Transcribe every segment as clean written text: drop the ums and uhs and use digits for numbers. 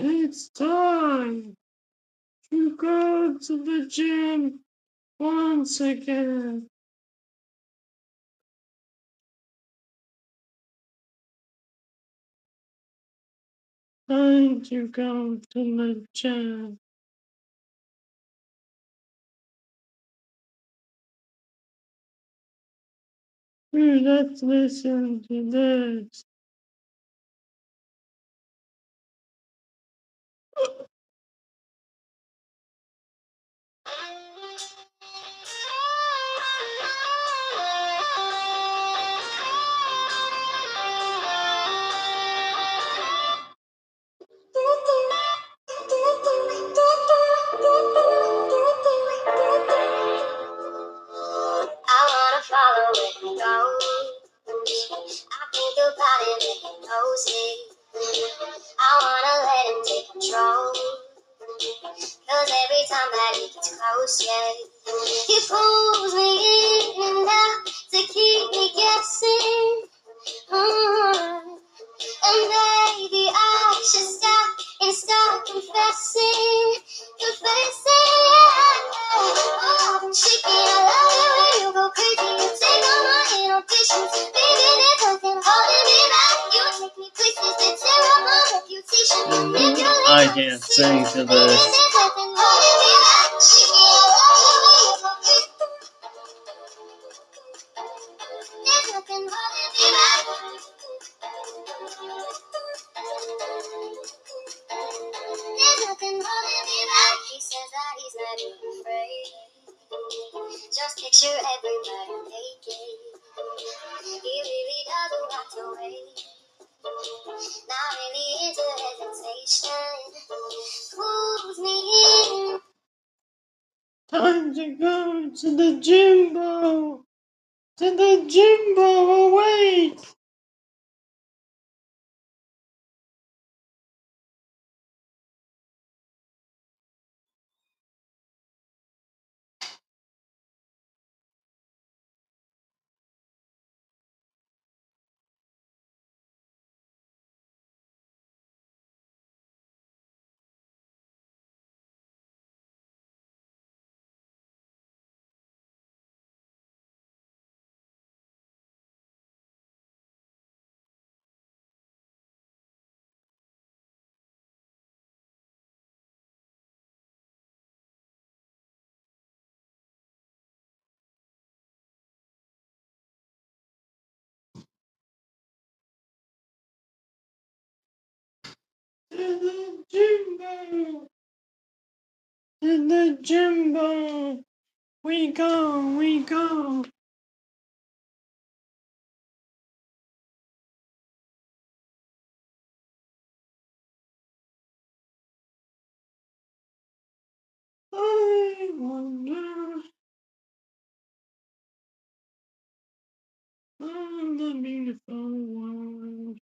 It's time to go to the gym once again. Time to go to the gym. Let's listen to this. I wanna follow where he goes. I think about it when he knows it. I wanna let him take control. Cause every time that he gets close, yeah, he pulls me in and out to keep me guessing. And maybe I should stop and start confessing. Oh, I've been shaking, I love it when you go crazy. You take all my inhibitions. Baby, there's nothing holding me back. You take me places that tear up my reputation. I can't sing to this. There's nothing holding me back. Shaking, I love it when you go crazy. There's nothing holding me back. There's nothing holding me back. He says that he's not even afraid. Just picture everybody naked. He really doesn't have to wait. Not really into hesitation. Pulls me in. Time to go to the gymbo. To the gymbo. Wait. To the gymbo. To the gymbo. We go. We go. I wonder. On the beautiful world.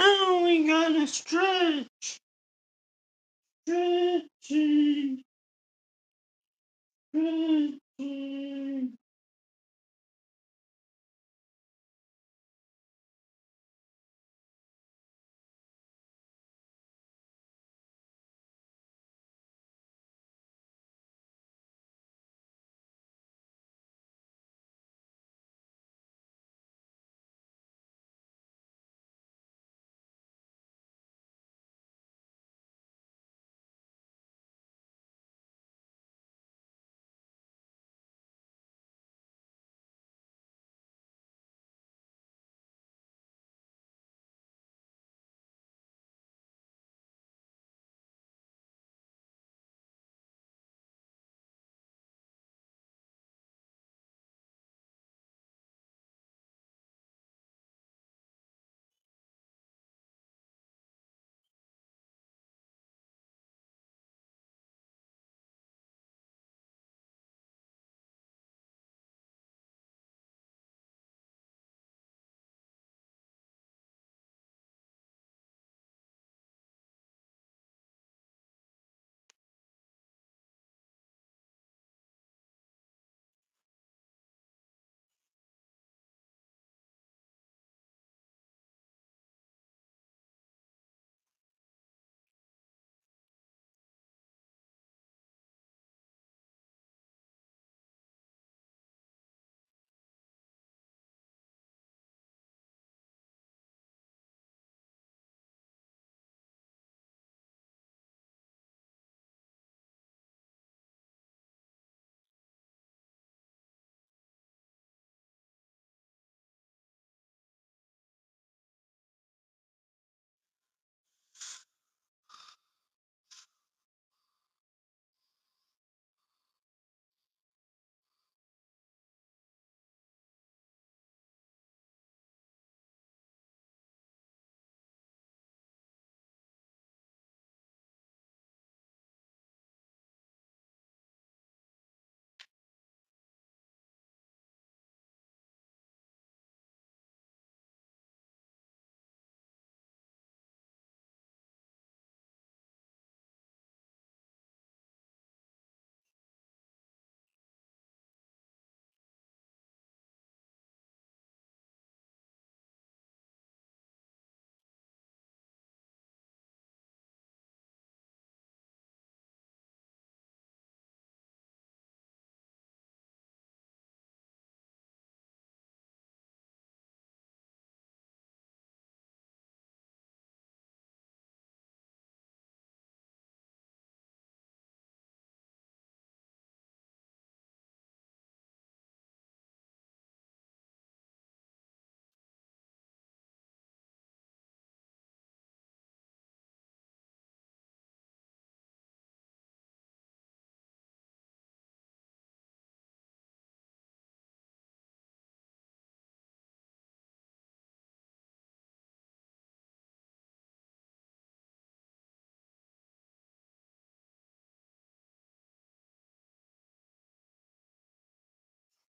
Now we gotta stretch. Stretching. Stretching.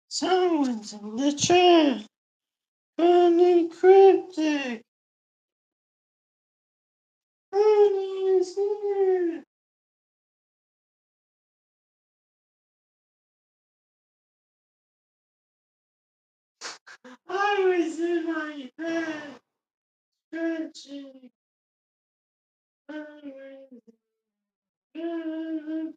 Someone's in the chair. Burning cryptic. Burning is here. I was in my bed. Stretching. I was in bed.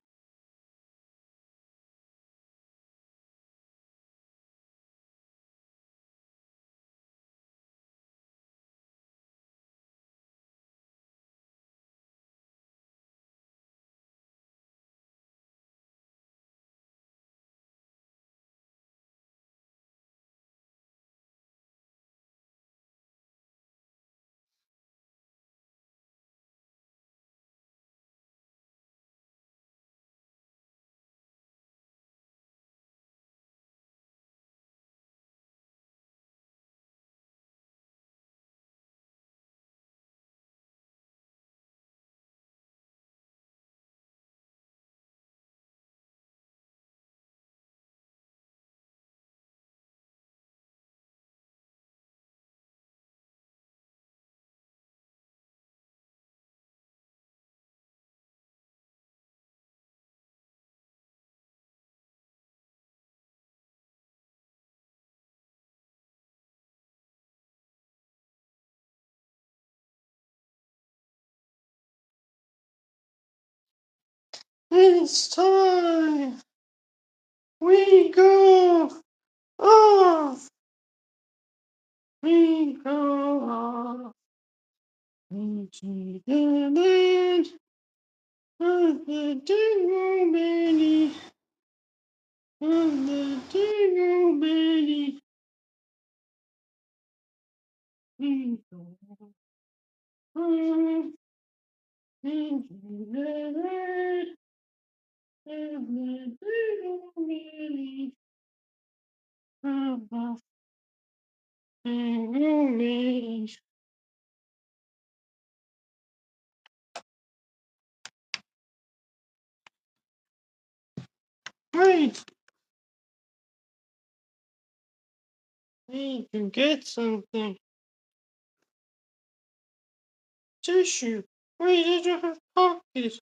It's time. We go off. We go off into the land of the dingo belly. Of the dingo belly. We go off into the land of the dingo belly. Of the dingo belly. Wait, I need to get something. Tissue. Wait, I don't have pockets.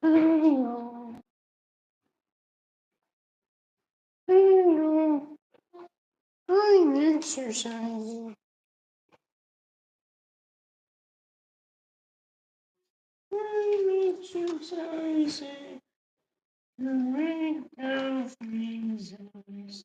I know. I know. I'm exercising. I'm exercising. To make of reasons.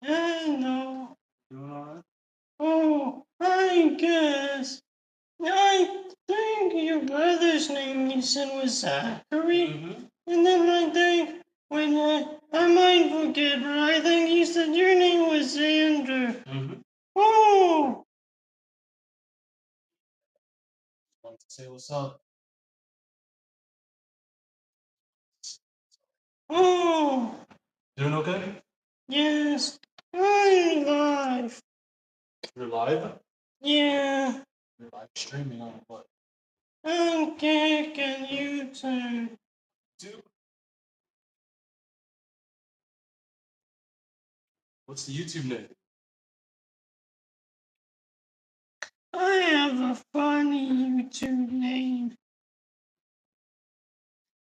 I know. Doing alright? Oh, I guess. I think your brother's name you said was Zachary. And then I think when I might forget, but I think you said your name was Xander. Oh, Want to say what's up? oh, Doing okay? yes, I'm live. You're live? Yeah, You're live streaming on what? I'm kicking YouTube. YouTube? What's the YouTube name? I have a funny YouTube name.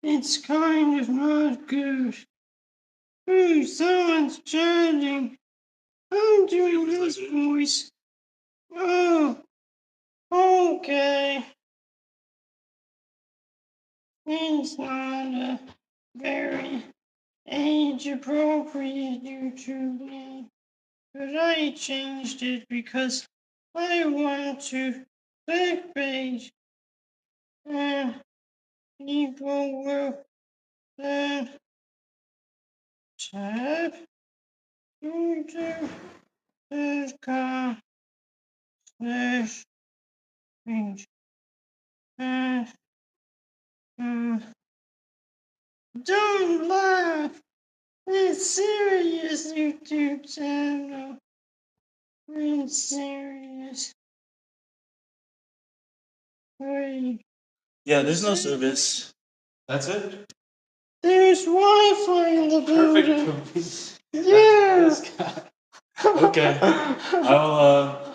It's kind of not good. Ooh, someone's chatting. I'm doing this voice. Oh, okay. It's not a very age-appropriate YouTube name, but I changed it because I want to clickbait and people will then tap youtube.com/page and don't laugh. It's serious, YouTube channel. It's serious. Wait. Yeah, there's no service. That's it? There's Wi-Fi in the building. Perfect. Yeah. Okay.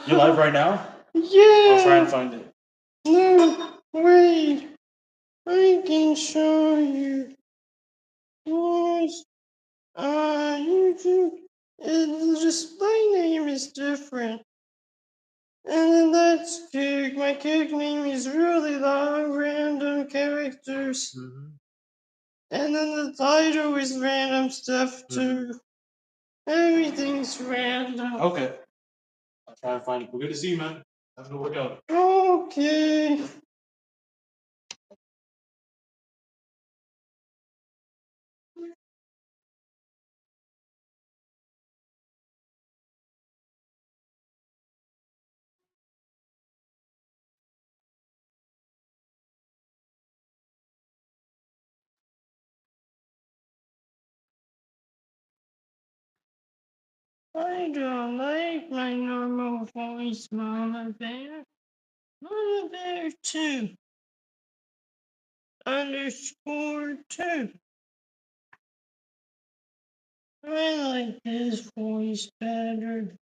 You're live right now? Yeah. I'll try and find it. No, wait. I can show you. What's YouTube? The display name is different. And then that's Kick. My Kick name is really long, random characters. And then the title is random stuff too. Everything's random. Okay. I'll try and find it. We're good to see you, man. Have a good workout. Okay. I don't like my normal voice, Mama Bear. Mama Bear 2. Underscore 2. I like this voice better.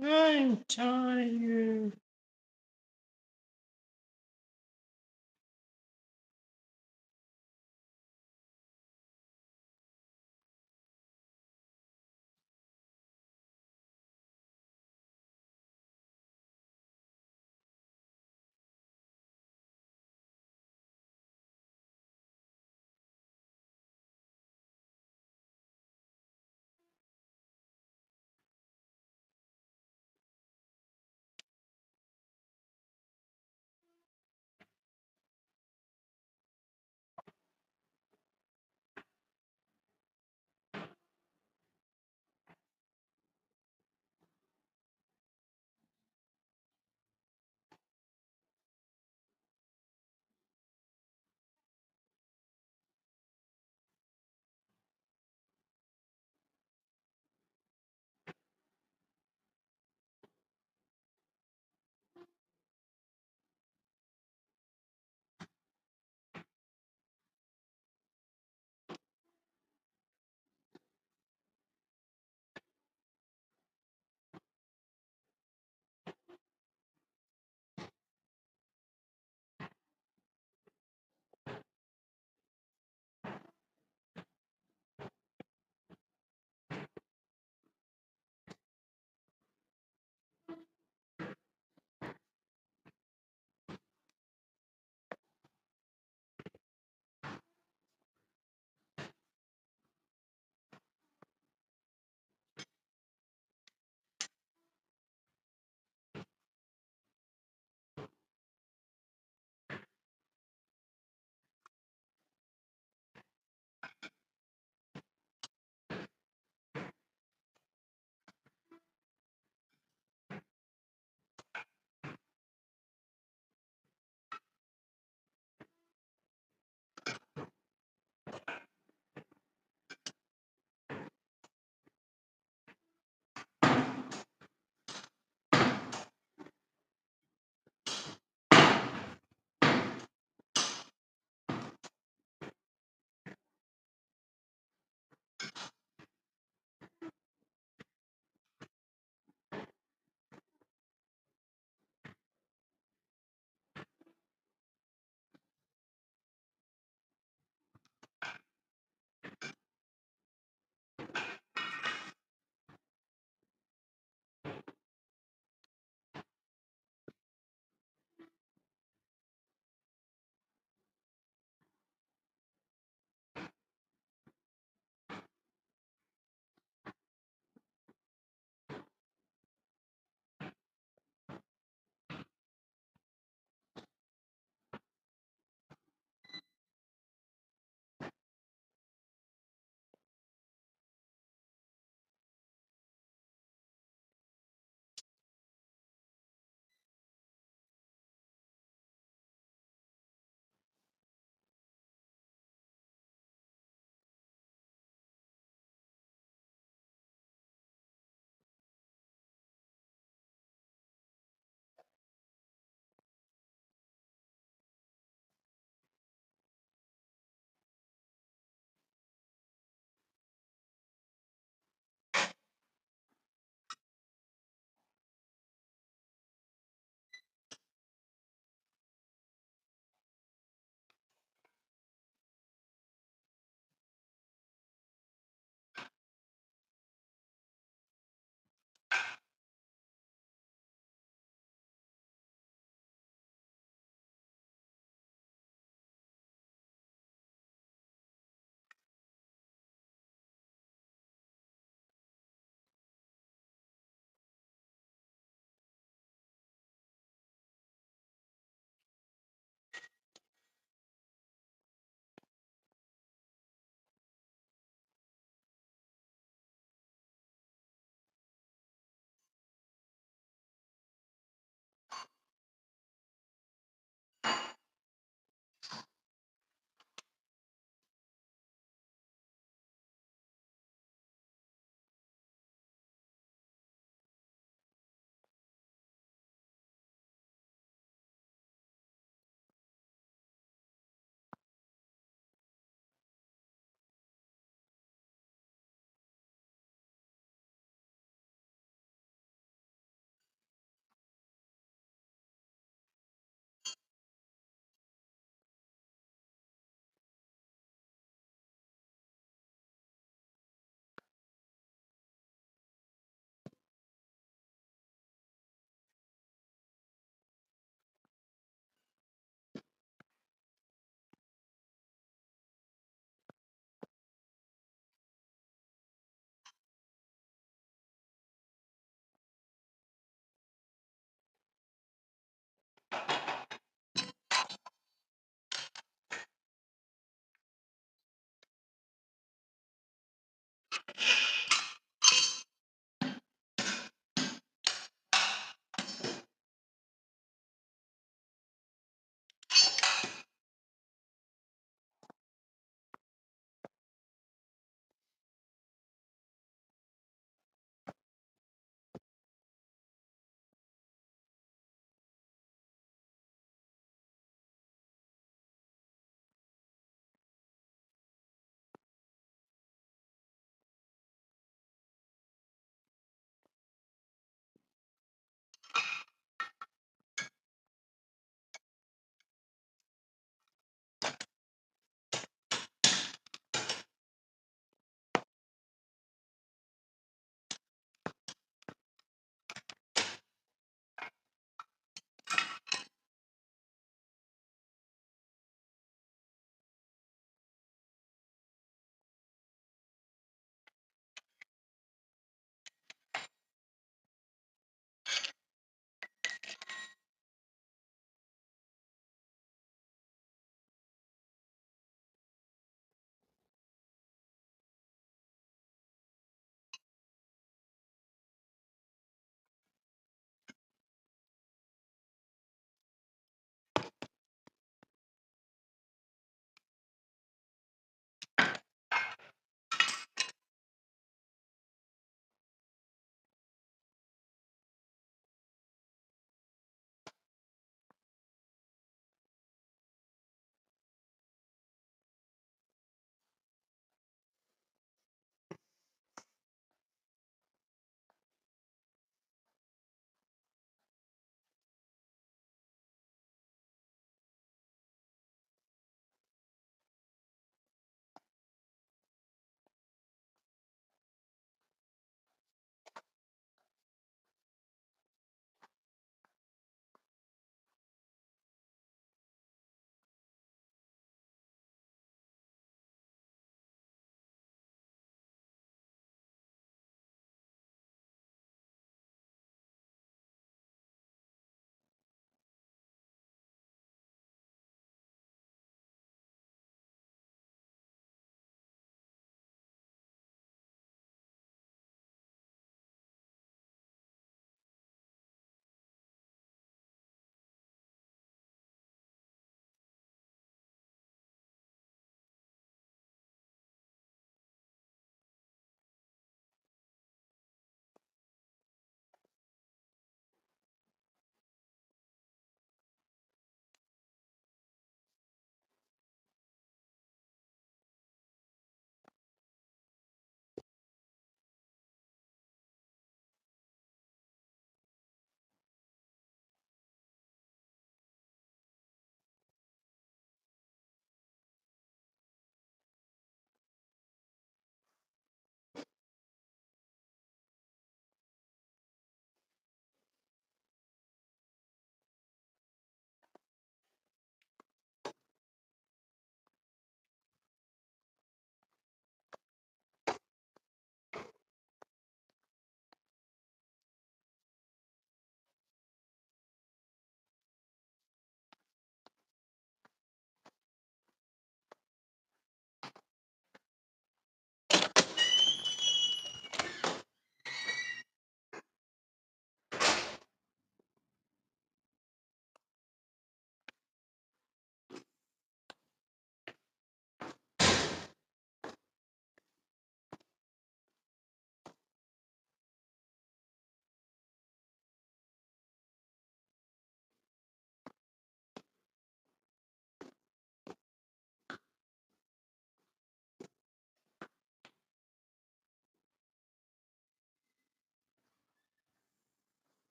I'm tired.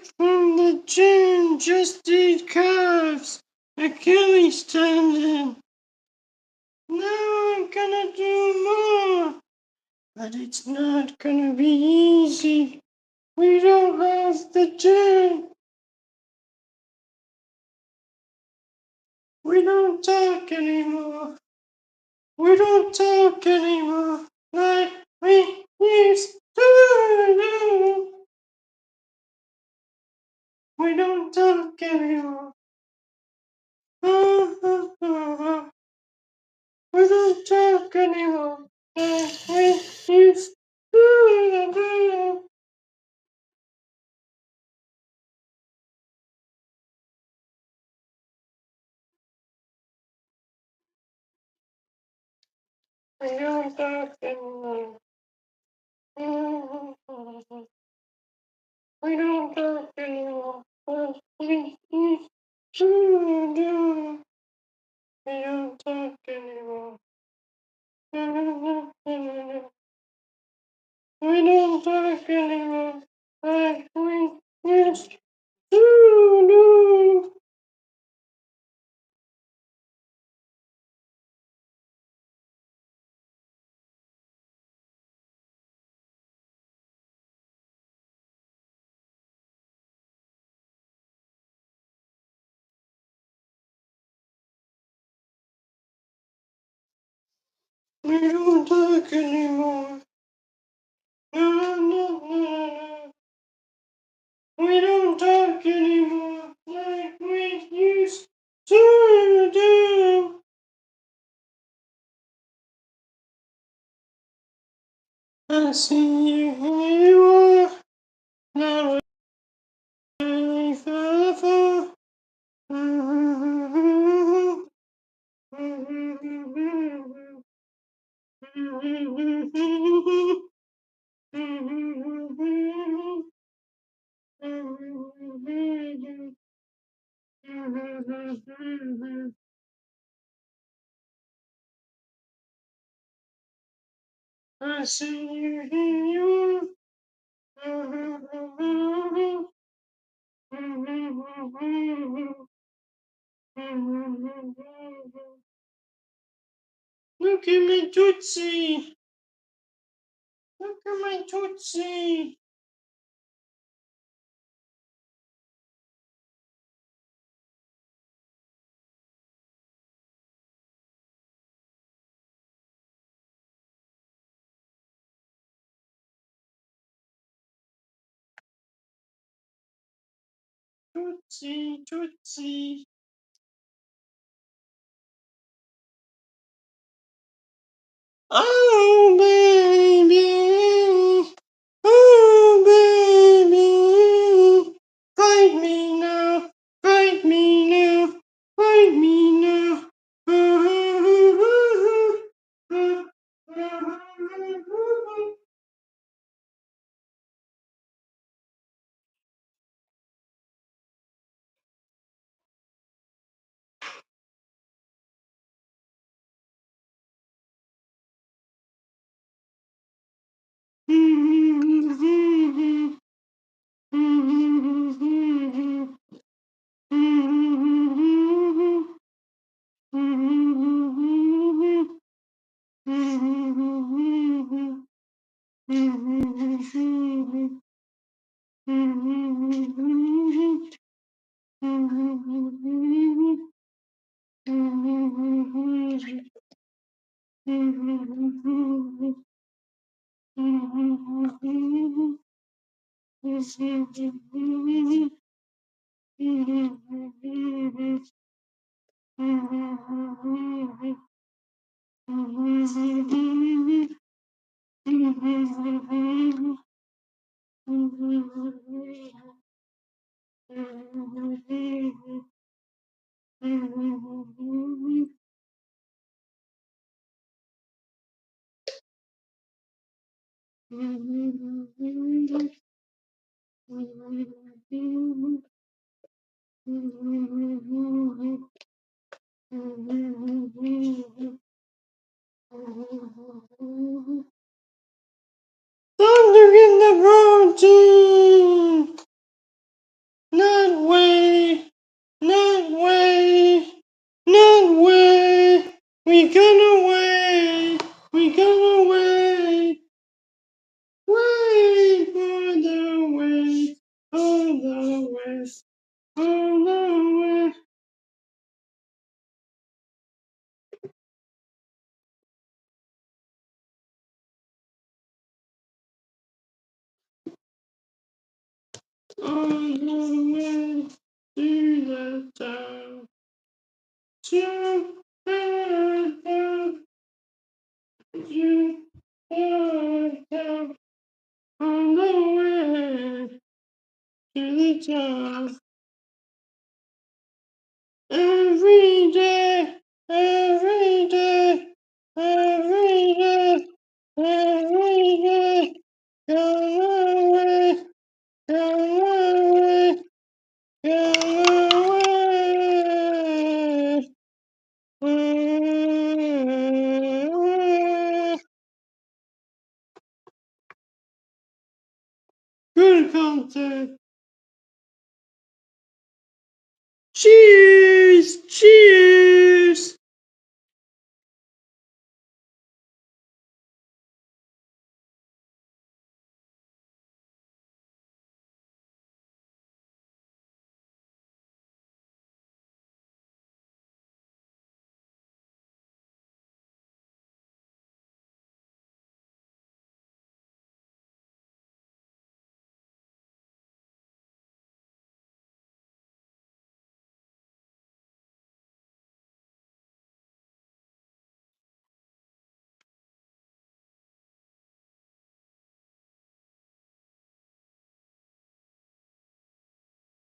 back from the gym, just did calves, Achilles tendon. Now I'm gonna do more, but it's not gonna be easy. We don't have the gym. We don't talk anymore. We don't talk anymore like we used to do. We don't talk anymore. We don't talk anymore like we used to do. We don't talk anymore. We don't talk anymore like we used to do. We don't talk anymore. We don't talk anymore like we used to do. We don't talk anymore. No, no, no, no. We don't talk anymore like we used to do. I see you, here you are, not really far, far. I see you, here you are. Look at my Tootsie! Look at my Tootsie! Tootsie, Tootsie! Oh, baby! Oh, baby! Fight me now! Fight me now! Fight me now! Time to get the protein! On the way to the town. To the town. To the town. On the way to the town. Every day, every day, every day, every day. Go away, go away, go away. Good content. Cheers! Cheers!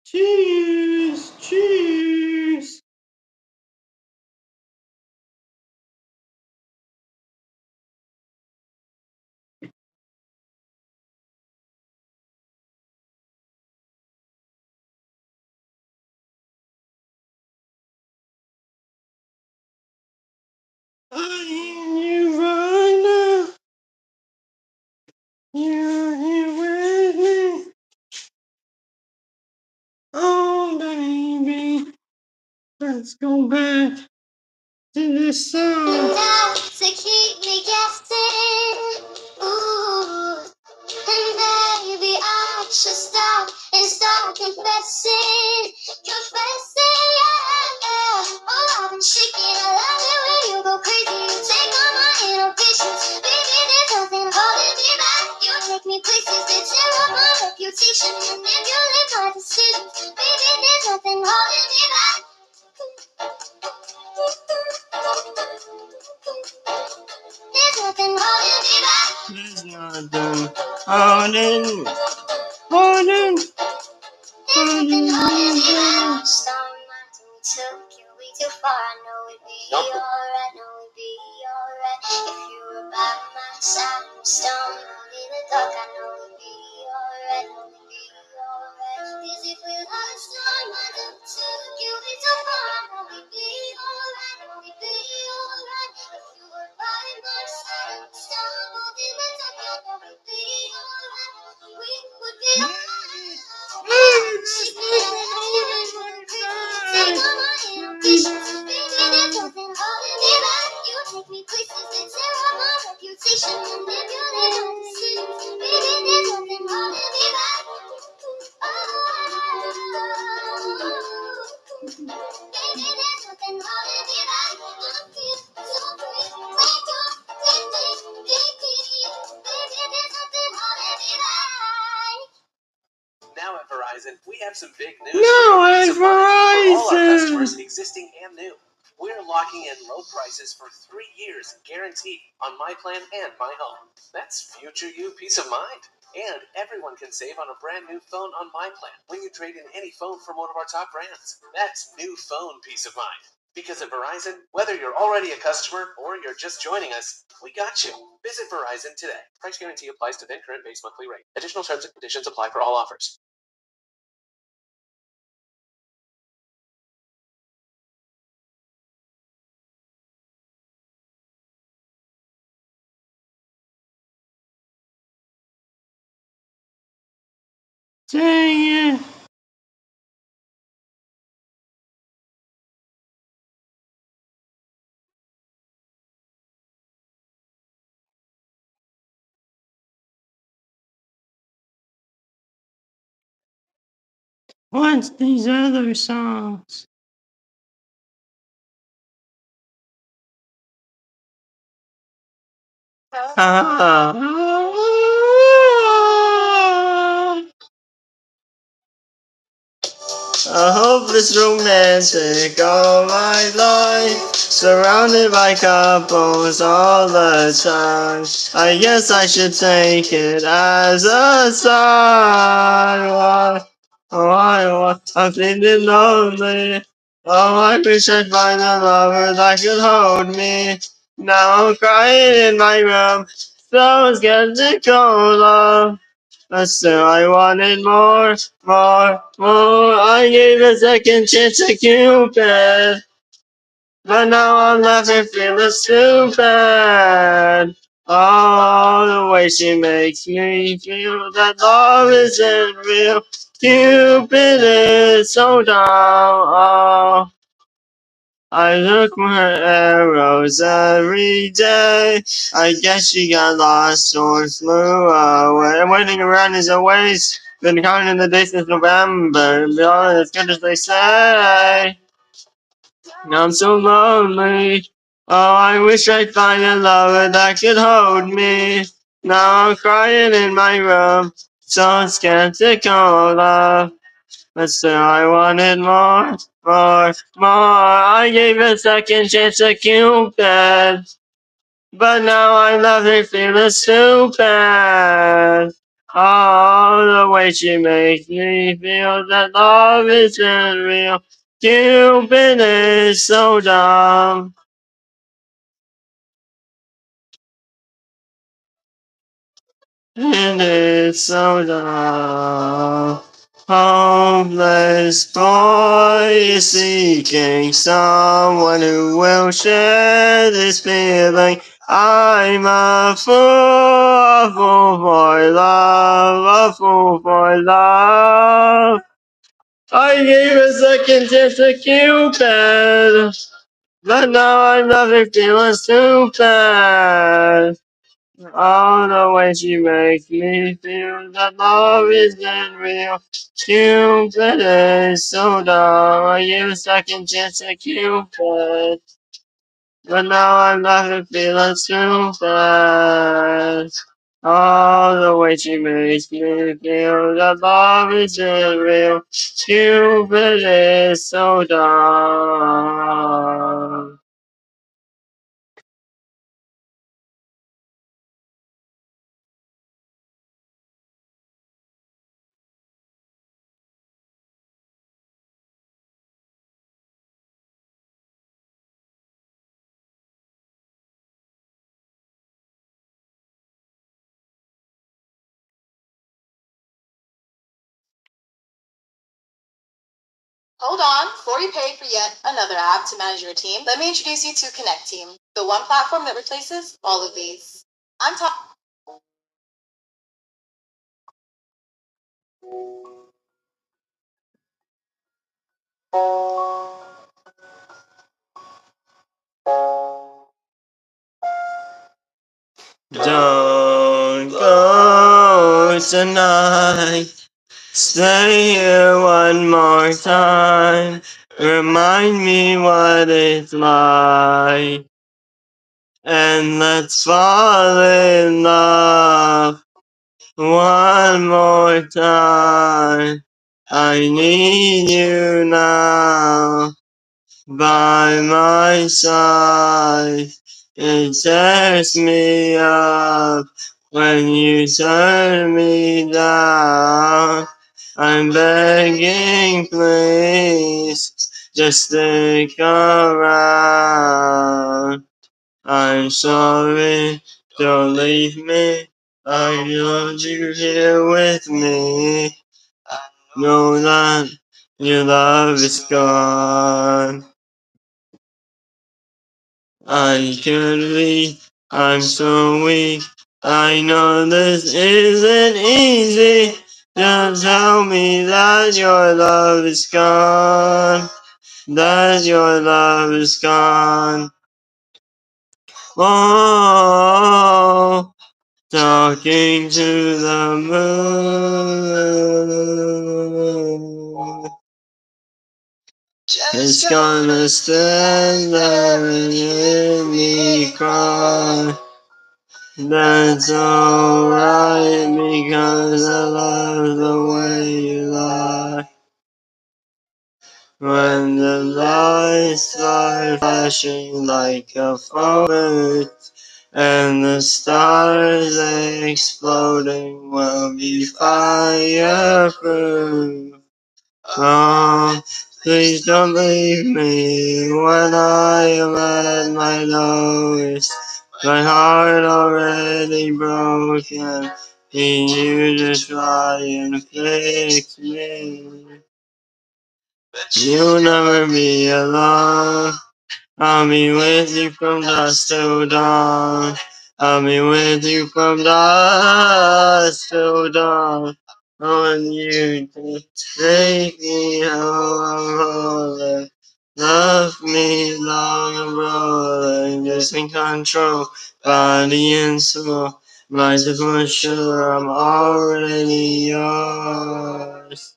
Cheers! Cheers! I hear you right now. You're here with me. Oh, baby. Let's go back to the sun. Enough to keep me guessing. Ooh. And maybe I should stop and start confessing. Confessing, yeah. Oh, I've been shaking. I love it when you go crazy. You take all my inhibitions. Baby, there's nothing holding me back. You take me places that tear up my reputation. Manipulate my decisions. Baby, there's nothing holding me back. There's nothing holding me back. There's nothing holding, holding, Nothing holding me holding. back. Starry nights when we took you way too far. I know it'd be alright. Know it'd be alright if you were by my side. I'm storming out in the dark. I know it'd be alright. Know it'd be alright. 'Cause if we lost our minds and took you way too far, I know it'd be alright. Know it'd be alright if you were by my side. I'm stumbled in the dark. I know it'd be alright. We would be alright. Now at Verizon, we have some big news Now for your at peace of mind for all our Verizon. customers, existing and new. We're locking in low prices for 3 years guaranteed on my plan and my home. That's future you peace of mind. And everyone can save on a brand new phone on my plan when you trade in any phone from one of our top brands. That's new phone peace of mind. Because at Verizon, whether you're already a customer or you're just joining us, we got you. Visit Verizon today. Price guarantee applies to then current base monthly rate. Additional terms and conditions apply for all offers. Dang it. What's these other songs? Ah. A hopeless romantic all my life, surrounded by couples all the time. I guess I should take it as a sign. I'm feeling lonely. Oh, I wish I'd find a lover that could hold me. Now I'm crying in my room, so skeptical of. But still I wanted more, more. I gave a second chance to Cupid, but now I'm left and feeling stupid. Oh, the way she makes me feel that love isn't real. Cupid is so dumb. Oh, I look for her arrows every day. I guess she got lost or flew away. Waiting around is a waste. Been counting the days since November. Beyond as good as they say. Now I'm so lonely. Oh, I wish I'd find a lover that could hold me. Now I'm crying in my room. So skeptical of love. But still I wanted more, more. I gave a second chance to Cupid, but now I'm left here feeling stupid. Oh, the way she makes me feel that love isn't real. Cupid is so dumb. And it's so dumb. Homeless boy is seeking someone who will share this feeling. I'm a fool for love, a fool for love. I gave a second chance to Cupid, but now I'm nothing feeling stupid. Oh, the way she makes me feel that love isn't real. Cupid is so dumb. I gave a second chance to Cupid, but now I'm left feeling stupid. Oh, the way she makes me feel that love isn't real. Cupid is so dumb. Hold on, before you pay for yet another app to manage your team, let me introduce you to Connect Team, the one platform that replaces all of these. I'm talking. Don't go tonight. Stay here one more time. Remind me what it's like. And let's fall in love one more time. I need you now by my side. It tears me up when you turn me down. I'm begging, please, just stick around. I'm sorry, don't leave me. I want you here with me. Know that your love is gone. I could be, I'm so weak. I know this isn't easy. Just tell me that your love is gone. That your love is gone. Oh, talking to the moon. It's gonna stand there and hear me cry. That's alright because I love the way you lie. When the lights are flashing like a firework, and the stars exploding will be fireproof. Oh, please don't leave me when I am at my lowest. My heart already broken. Can you just try and fix me? You'll never be alone. I'll be with you from dusk till dawn. I'll be with you from dusk till dawn. On you to take me home, I'm rolling. Love me long and rolling, just in control, body and soul. Life for sure, I'm already yours.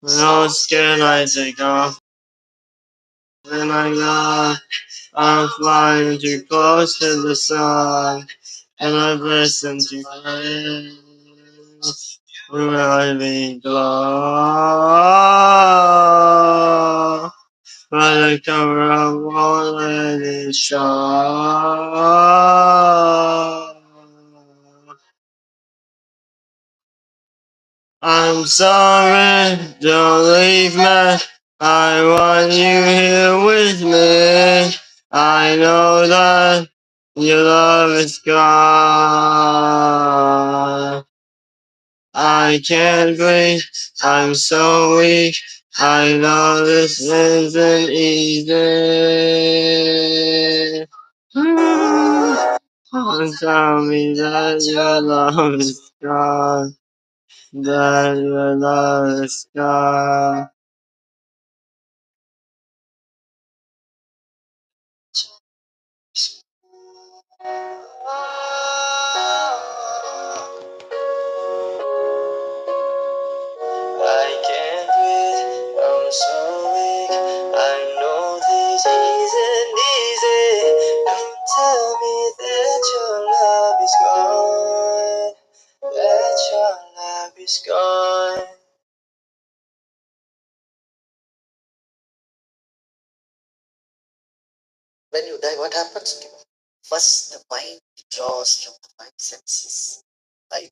No scared, I take off. When I got, I'm flying too close to the sun, and I've listened to friends. Will I be gone? But the cover up won't let it show. I'm sorry, don't leave me. I want you here with me. I know that your love is gone. I can't breathe, I'm so weak. I know this isn't easy. Don't tell me that your love is gone. That your love is gone. I can't breathe, I'm so weak. I know this isn't easy. Don't tell me that your love is gone. That your love is gone. When you die, what happens to you? First, the mind withdraws from the five senses. Right?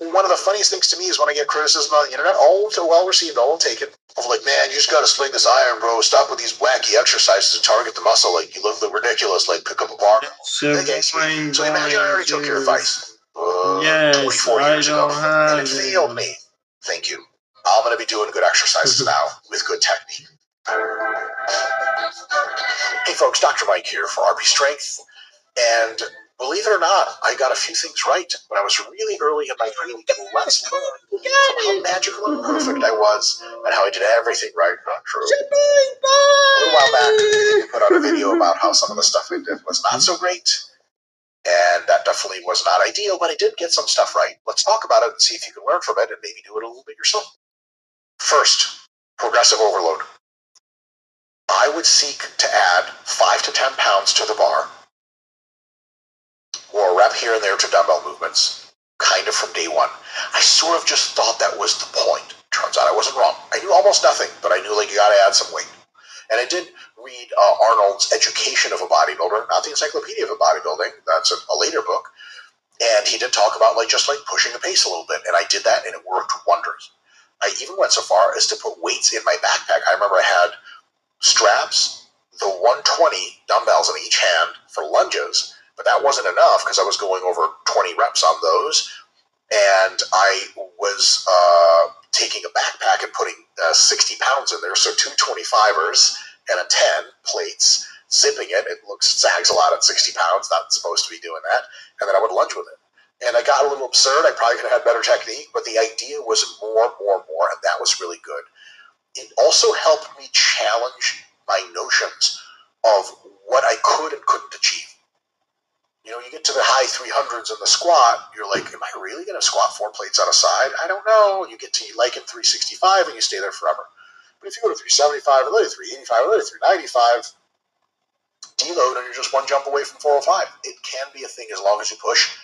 One of the funniest things to me is when I get criticism on the internet, all well received, all taken. Of like, man, you just gotta sling this iron, bro. Stop with these wacky exercises and target the muscle. Like, you look ridiculous. Like, pick up a bar. Okay, so imagine I already took your advice. Yes, 24 years ago, and it it. failed me. Thank you. I'm gonna be doing good exercises now with good technique. Hey, folks, Dr. Mike here for RB Strength. And believe it or not, I got a few things right when I was really early in my training. Let's learn from how magical and perfect I was and how I did everything right. Not true. A little while back, I put out a video about how some of the stuff I did was not so great. And that definitely was not ideal, but I did get some stuff right. Let's talk about it and see if you can learn from it and maybe do it a little bit yourself. First, progressive overload. I would seek to add 5 to 10 pounds to the bar, or a rep here and there to dumbbell movements, kind of from day one. I sort of just thought that was the point. Turns out I wasn't wrong. I knew almost nothing, but I knew like you gotta add some weight. And I did read Arnold's Education of a Bodybuilder, not the Encyclopedia of Bodybuilding. That's a later book. And he did talk about just pushing the pace a little bit, and I did that, and it worked wonders. I even went so far as to put weights in my backpack. I remember I had straps, the 120 dumbbells in each hand for lunges, but that wasn't enough because I was going over 20 reps on those, and I was taking a backpack and putting 60 pounds in there, so two 25ers and a 10 plates, zipping it. It sags a lot at 60 pounds, not supposed to be doing that, and then I would lunge with it. And I got a little absurd. I probably could have had better technique, but the idea was more, and that was really good. It also helped me challenge my notions of what I could and couldn't achieve. You get to the high 300s in the squat, you're like, am I really going to squat 4 plates on a side? I don't know. You get to like in 365 and you stay there forever. But if you go to 375 or later 385 or later 395, deload and you're just one jump away from 405. It can be a thing as long as you push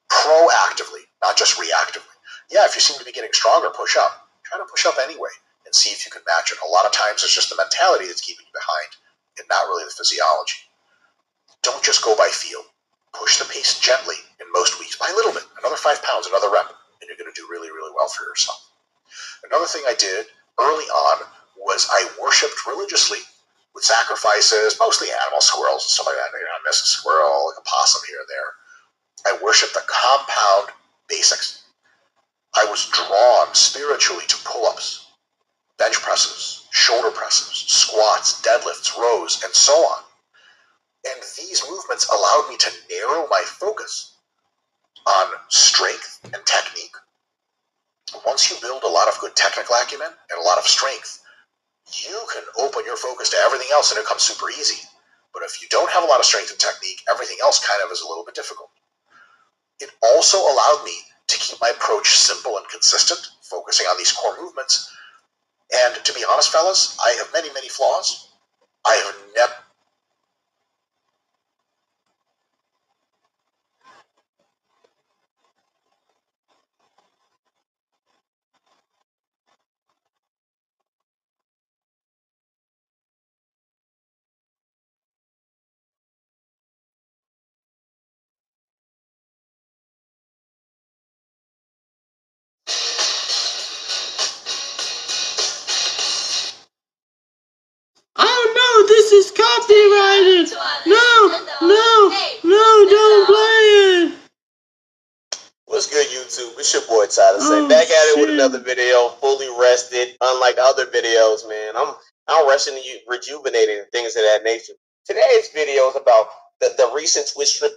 proactively, not just reactively. Yeah, if you seem to be getting stronger, push up. Try to push up anyway and see if you can match it. A lot of times it's just the mentality that's keeping you behind and not really the physiology. Don't just go by feel. Push the pace gently in most weeks by a little bit. Another 5 pounds, another rep, and you're going to do really, really well for yourself. Another thing I did early on was I worshipped religiously with sacrifices, mostly animal squirrels and stuff like that. I miss a squirrel, like a possum here and there. I worshipped the compound basics. I was drawn spiritually to pull-ups, bench presses, shoulder presses, squats, deadlifts, rows, and so on. And these movements allowed me to narrow my focus on strength and technique. Once you build a lot of good technical acumen and a lot of strength, you can open your focus to everything else and it comes super easy. But if you don't have a lot of strength and technique, everything else kind of is a little bit difficult. It also allowed me to keep my approach simple and consistent, focusing on these core movements. And to be honest, fellas, I have many, many flaws. I have never... Oh no, this is copyrighted! No, don't play it! What's good, YouTube? It's your boy Tyler. Back at it with another video, fully rested. Unlike other videos, man, I'm resting and rejuvenating and things of that nature. Today's video is about the recent Twitch trip.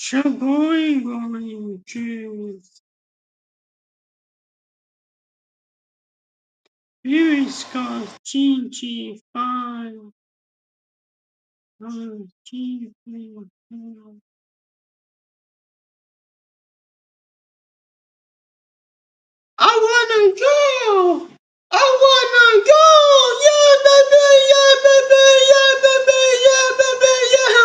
Going to Beauty Scars GG5 G5. I wanna go! I wanna go! Yeah, baby, yeah, baby, yeah, baby, yeah, baby, yeah!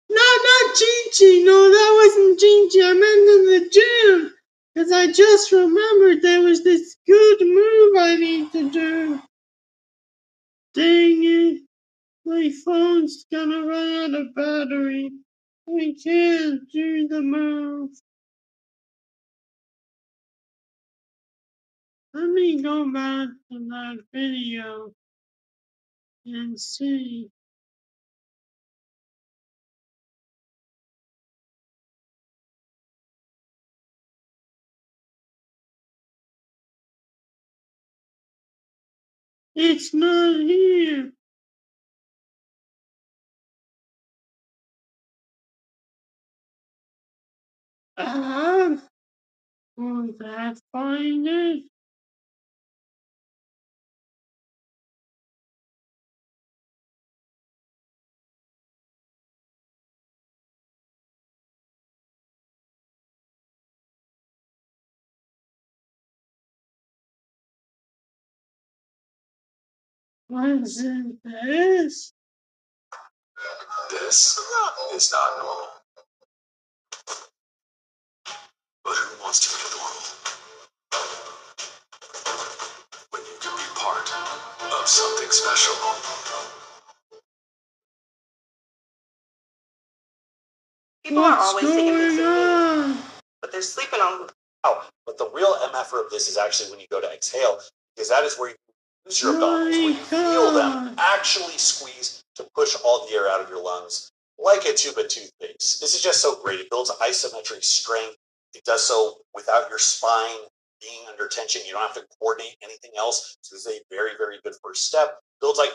No, not Gigi. No, that wasn't Gigi. I meant in the gym. Because I just remembered there was this good move I need to do. Dang it. My phone's gonna run out of battery. I can't do the move. Let me go back to that video and see. It's not here. Won't that find it? What's in this? This is not normal. But who wants to be normal when you can be part of something special? People are always taking pictures of me, but they're sleeping on. Oh, but the real MF of this is actually when you go to exhale, because that is where you use your abdominals, where you feel them actually squeeze to push all the air out of your lungs, like a tube of toothpaste. This is just so great. It builds isometric strength. It does so without your spine being under tension. You don't have to coordinate anything else. So this is a very, very good first step. Builds like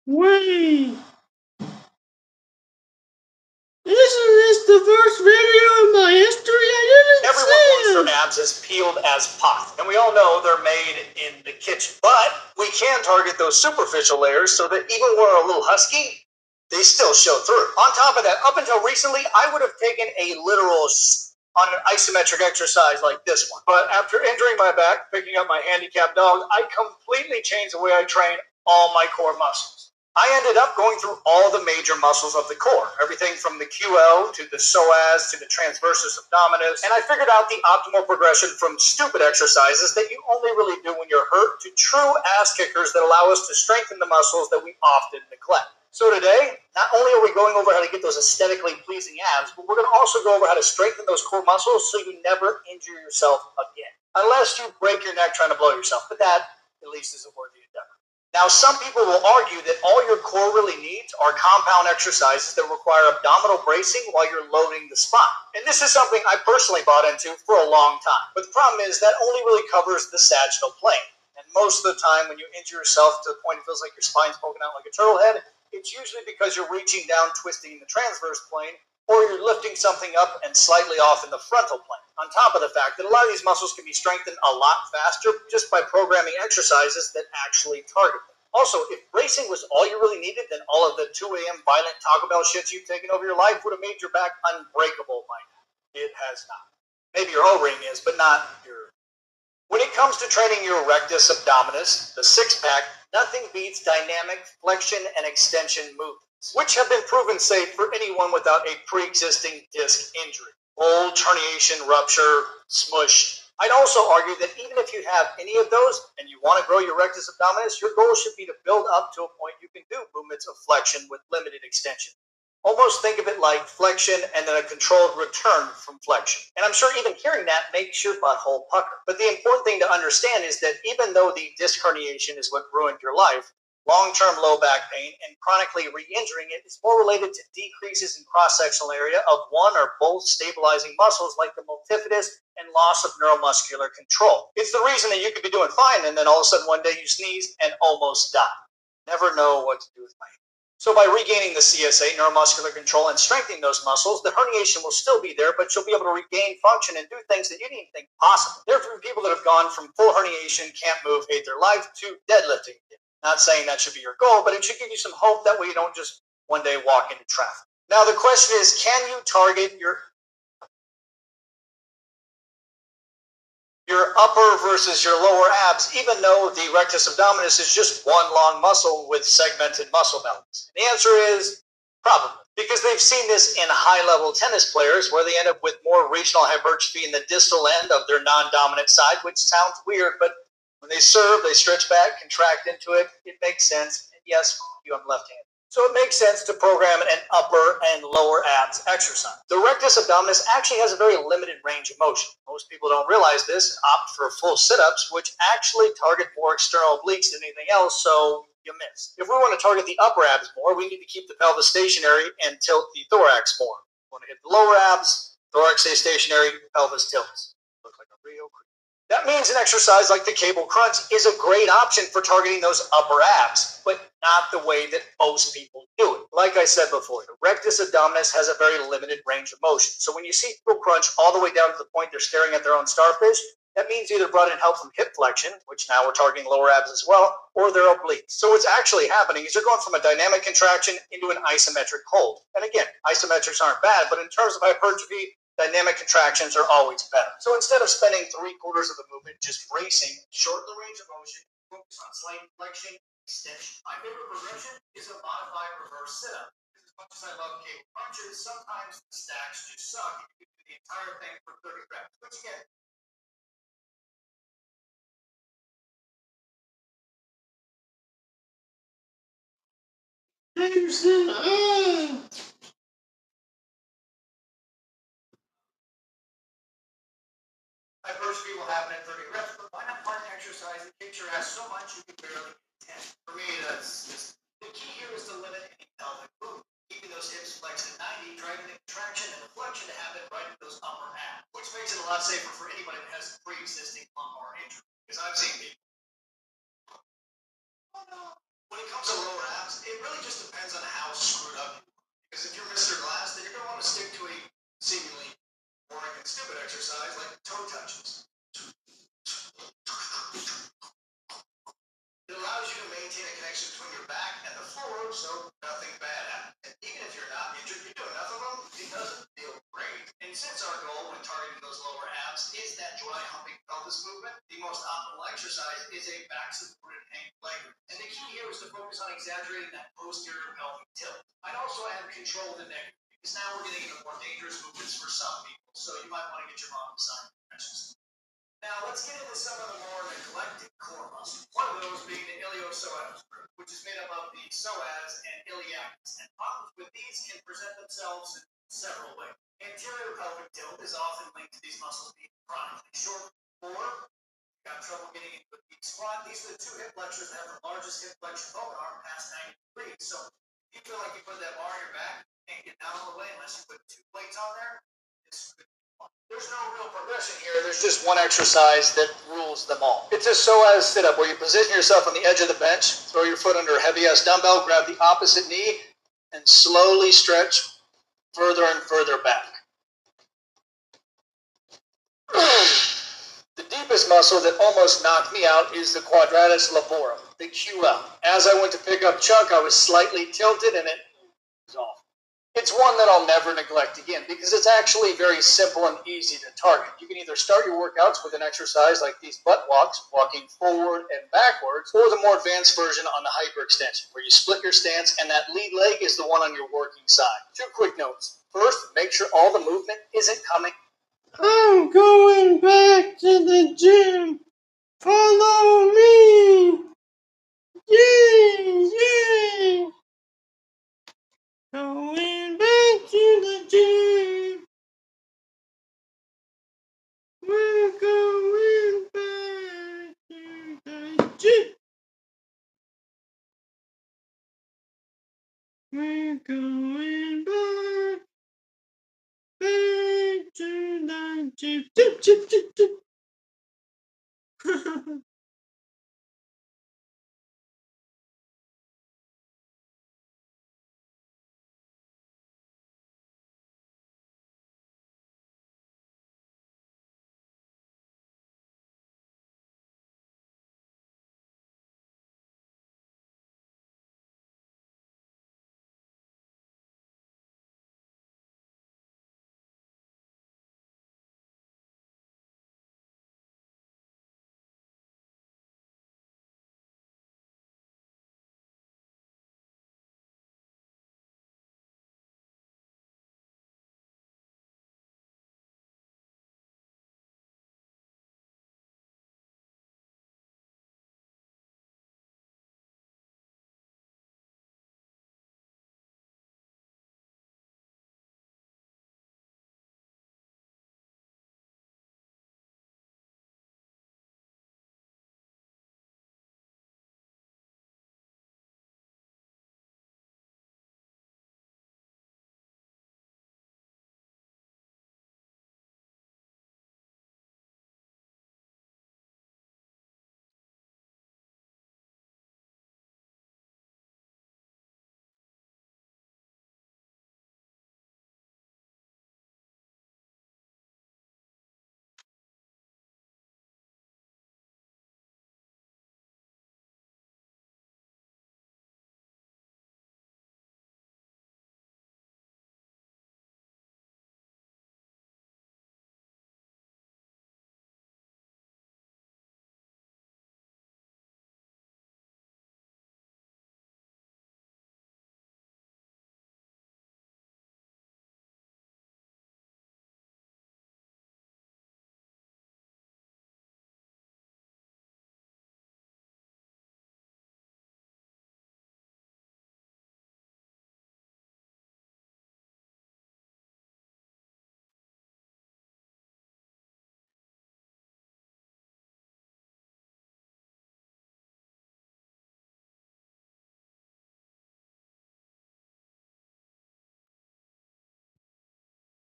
Wait, isn't this the first video in my history? I didn't Everyone see wants it. their abs as peeled as pie, and we all know they're made in the kitchen. But we can target those superficial layers so that even when we're a little husky, they still show through. On top of that, up until recently, I would have taken a literal on an isometric exercise like this one. But after injuring my back, picking up my handicapped dog, I completely changed the way I train all my core muscles. I ended up going through all the major muscles of the core, everything from the QL to the psoas to the transversus abdominis, and I figured out the optimal progression from stupid exercises that you only really do when you're hurt to true ass kickers that allow us to strengthen the muscles that we often neglect. So today, not only are we going over how to get those aesthetically pleasing abs, but we're going to also go over how to strengthen those core muscles so you never injure yourself again. Unless you break your neck trying to blow yourself, but that at least is a worthy endeavor. Now, some people will argue that all your core really needs are compound exercises that require abdominal bracing while you're loading the spine. And this is something I personally bought into for a long time. But the problem is that only really covers the sagittal plane. And most of the time when you injure yourself to the point it feels like your spine's poking out like a turtle head, it's usually because you're reaching down, twisting the transverse plane, or you're lifting something up and slightly off in the frontal plane. On top of the fact that a lot of these muscles can be strengthened a lot faster just by programming exercises that actually target them. Also, if bracing was all you really needed, then all of the 2 a.m. violent Taco Bell shits you've taken over your life would have made your back unbreakable by now. It has not. Maybe your O-ring is, but not your... When it comes to training your rectus abdominis, the six-pack, nothing beats dynamic flexion and extension movements, which have been proven safe for anyone without a pre-existing disc injury. Old herniation, rupture, smush. I'd also argue that even if you have any of those and you want to grow your rectus abdominis, your goal should be to build up to a point you can do movements of flexion with limited extension. Almost think of it like flexion and then a controlled return from flexion. And I'm sure even hearing that makes your butthole pucker. But the important thing to understand is that even though the disc herniation is what ruined your life, long-term low back pain and chronically re-injuring it is more related to decreases in cross-sectional area of one or both stabilizing muscles like the multifidus and loss of neuromuscular control. It's the reason that you could be doing fine and then all of a sudden one day you sneeze and almost die. Never know what to do with my hand. So by regaining the CSA, neuromuscular control, and strengthening those muscles, the herniation will still be there, but you'll be able to regain function and do things that you didn't even think possible. There are people that have gone from full herniation, can't move, hate their life, to deadlifting. Not saying that should be your goal, but it should give you some hope. That way you don't just one day walk into traffic. Now the question is, can you target your upper versus your lower abs, even though the rectus abdominis is just one long muscle with segmented muscle bellies? The answer is probably, because they've seen this in high-level tennis players where they end up with more regional hypertrophy in the distal end of their non-dominant side, which sounds weird, but when they serve, they stretch back, contract into it. It makes sense. And yes, I'm left-handed. So it makes sense to program an upper and lower abs exercise. The rectus abdominis actually has a very limited range of motion. Most people don't realize this and opt for full sit-ups, which actually target more external obliques than anything else, so you miss. If we want to target the upper abs more, we need to keep the pelvis stationary and tilt the thorax more. If we want to hit the lower abs, thorax stays stationary, pelvis tilts. Look like a real creep. That means an exercise like the cable crunch is a great option for targeting those upper abs, but not the way that most people do it. Like I said before, the rectus abdominis has a very limited range of motion. So when you see people crunch all the way down to the point they're staring at their own starfish, that means either brought in help from hip flexion, which now we're targeting lower abs as well, or their obliques. So what's actually happening is you're going from a dynamic contraction into an isometric hold. And again, isometrics aren't bad, but in terms of hypertrophy, dynamic contractions are always better. So instead of spending 3/4 of the movement just bracing, shorten the range of motion, focus on slight flexion, extension. My favorite progression is a modified reverse sit-up. As much as I love cable crunches, sometimes the stacks just suck. You can do the entire thing for 30 reps, which again, hypertrophy will happen at 30 reps, but why not find an exercise that kicks your ass so much you can barely get 10? For me, that's just the key here is to limit any pelvic movement, keeping those hips flexed at 90, driving the contraction and the flexion to happen right at those upper abs, which makes it a lot safer for anybody that has pre-existing lumbar injury. Because I've seen people. When it comes to lower abs, it control the negative, because now we're getting into more dangerous movements for some people, so you might want to get your mom beside you. Now let's get into some of the more neglected core muscles. One of those being the iliopsoas group, which is made up of the psoas and iliacus. And problems with these can present themselves in several ways. Anterior pelvic tilt is often linked to these muscles being chronically short, or you got trouble getting into a deep squat. These are the two hip flexors that have the largest hip flexion open arm past 90 degrees. So if you feel like you put that bar on your back, you can't get down all the way unless you put 2 plates on there. There's no real progression here. There's just one exercise that rules them all. It's a psoas sit-up where you position yourself on the edge of the bench, throw your foot under a heavy-ass dumbbell, grab the opposite knee, and slowly stretch further and further back. The deepest muscle that almost knocked me out is the quadratus levorum, the QL. As I went to pick up Chuck, I was slightly tilted and it was off. It's one that I'll never neglect again because it's actually very simple and easy to target. You can either start your workouts with an exercise like these butt walks, walking forward and backwards, or the more advanced version on the hyperextension, where you split your stance and that lead leg is the one on your working side. 2 quick notes. First, make sure all the movement isn't coming. I'm going back to the gym. Follow me. Yay, yay. Going back to the gym. We're going back to the gym. We're going back to the gym. Chip, chip, chip, chip.